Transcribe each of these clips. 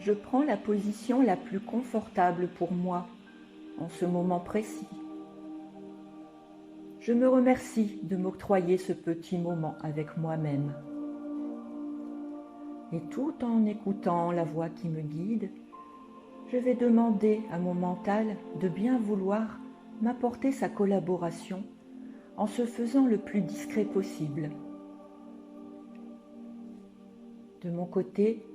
Je prends la position la plus confortable pour moi en ce moment précis. Je me remercie de m'octroyer ce petit moment avec moi-même. Et tout en écoutant la voix qui me guide, je vais demander à mon mental de bien vouloir m'apporter sa collaboration en se faisant le plus discret possible. De mon côté,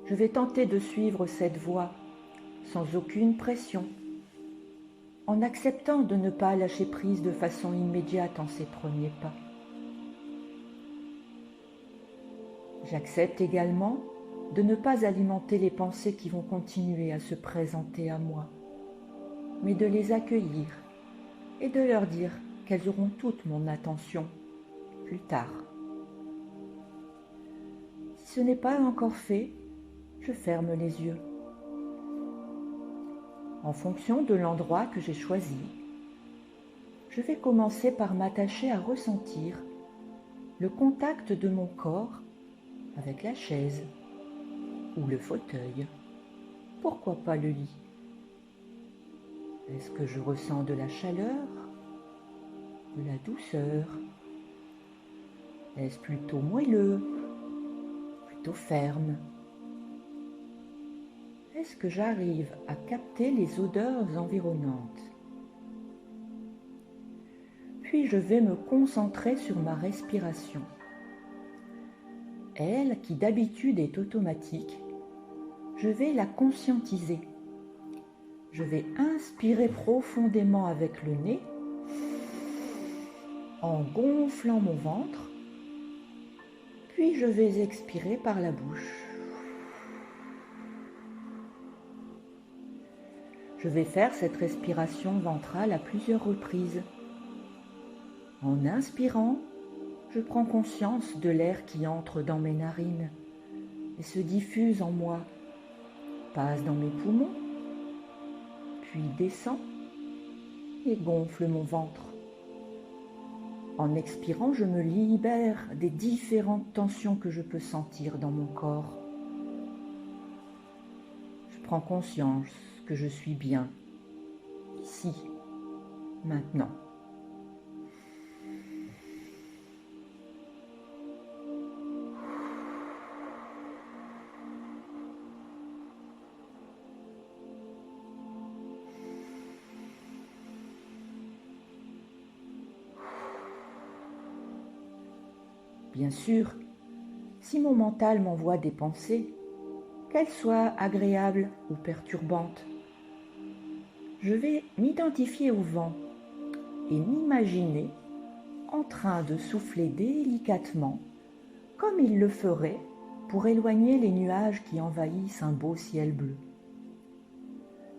je vais tenter de suivre cette voie sans aucune pression, en acceptant de ne pas lâcher prise de façon immédiate en ces premiers pas. J'accepte également de ne pas alimenter les pensées qui vont continuer à se présenter à moi, mais de les accueillir et de leur dire qu'elles auront toute mon attention plus tard. Si ce n'est pas encore fait, je ferme les yeux. En fonction de l'endroit que j'ai choisi, je vais commencer par m'attacher à ressentir le contact de mon corps avec la chaise ou le fauteuil. Pourquoi pas le lit? Est-ce que je ressens de la chaleur, de la douceur? Est-ce plutôt moelleux, plutôt ferme? Est-ce que j'arrive à capter les odeurs environnantes? Puis je vais me concentrer sur ma respiration. Elle, qui d'habitude est automatique, je vais la conscientiser. Je vais inspirer profondément avec le nez, en gonflant mon ventre, puis je vais expirer par la bouche. Je vais faire cette respiration ventrale à plusieurs reprises. En inspirant, je prends conscience de l'air qui entre dans mes narines et se diffuse en moi, passe dans mes poumons, puis descend et gonfle mon ventre. En expirant, je me libère des différentes tensions que je peux sentir dans mon corps. Je prends conscience que je suis bien, ici, maintenant. Bien sûr, si mon mental m'envoie des pensées, qu'elles soient agréables ou perturbantes, je vais m'identifier au vent et m'imaginer en train de souffler délicatement, comme il le ferait pour éloigner les nuages qui envahissent un beau ciel bleu.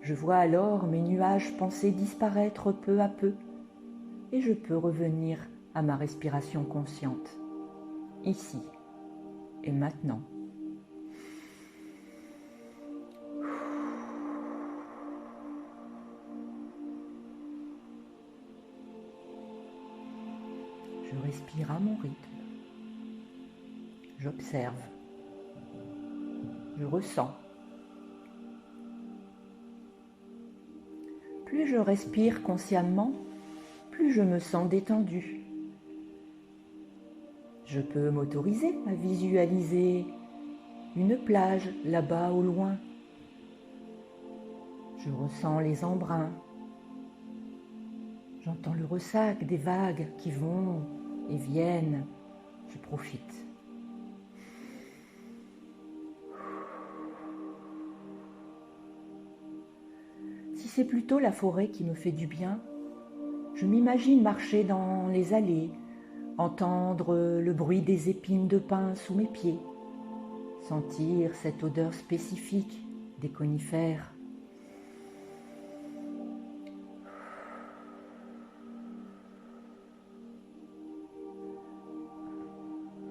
Je vois alors mes nuages pensés disparaître peu à peu et je peux revenir à ma respiration consciente, ici et maintenant. Je respire à mon rythme. J'observe. Je ressens. Plus je respire consciemment, plus je me sens détendue. Je peux m'autoriser à visualiser une plage là-bas au loin. Je ressens les embruns. J'entends le ressac des vagues qui vont et viennent. Je profite. Si c'est plutôt la forêt qui me fait du bien, je m'imagine marcher dans les allées, entendre le bruit des épines de pin sous mes pieds, sentir cette odeur spécifique des conifères.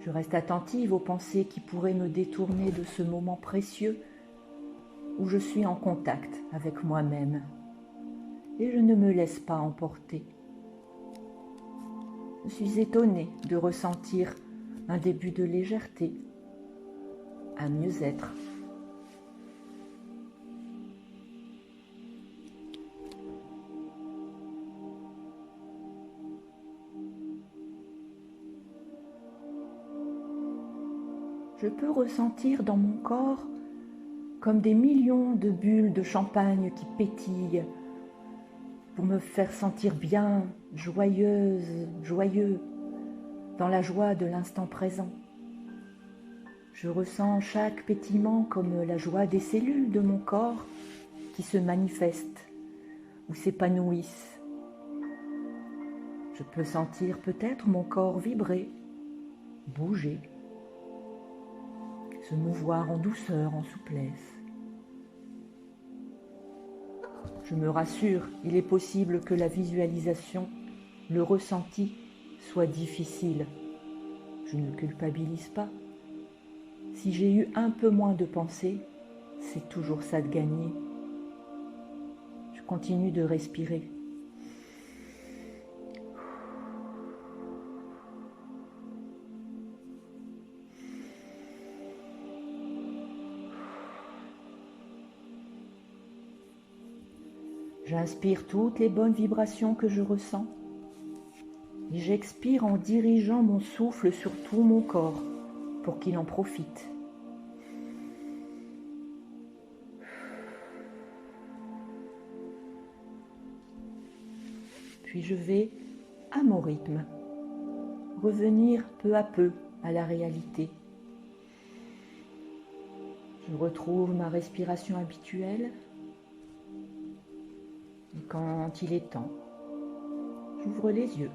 Je reste attentive aux pensées qui pourraient me détourner de ce moment précieux où je suis en contact avec moi-même et je ne me laisse pas emporter. Je suis étonnée de ressentir un début de légèreté, un mieux-être. je peux ressentir dans mon corps comme des millions de bulles de champagne qui pétillent pour me faire sentir bien, joyeuse, joyeux, dans la joie de l'instant présent. Je ressens chaque pétillement comme la joie des cellules de mon corps qui se manifestent ou s'épanouissent. Je peux sentir peut-être mon corps vibrer, bouger, se mouvoir en douceur, en souplesse. Je me rassure, il est possible que la visualisation, le ressenti soit difficile. Je ne culpabilise pas. Si j'ai eu un peu moins de pensées, c'est toujours ça de gagner. Je continue de respirer. J'inspire toutes les bonnes vibrations que je ressens et j'expire en dirigeant mon souffle sur tout mon corps pour qu'il en profite. Puis je vais, à mon rythme, revenir peu à peu à la réalité. Je retrouve ma respiration habituelle. Et quand il est temps, j'ouvre les yeux.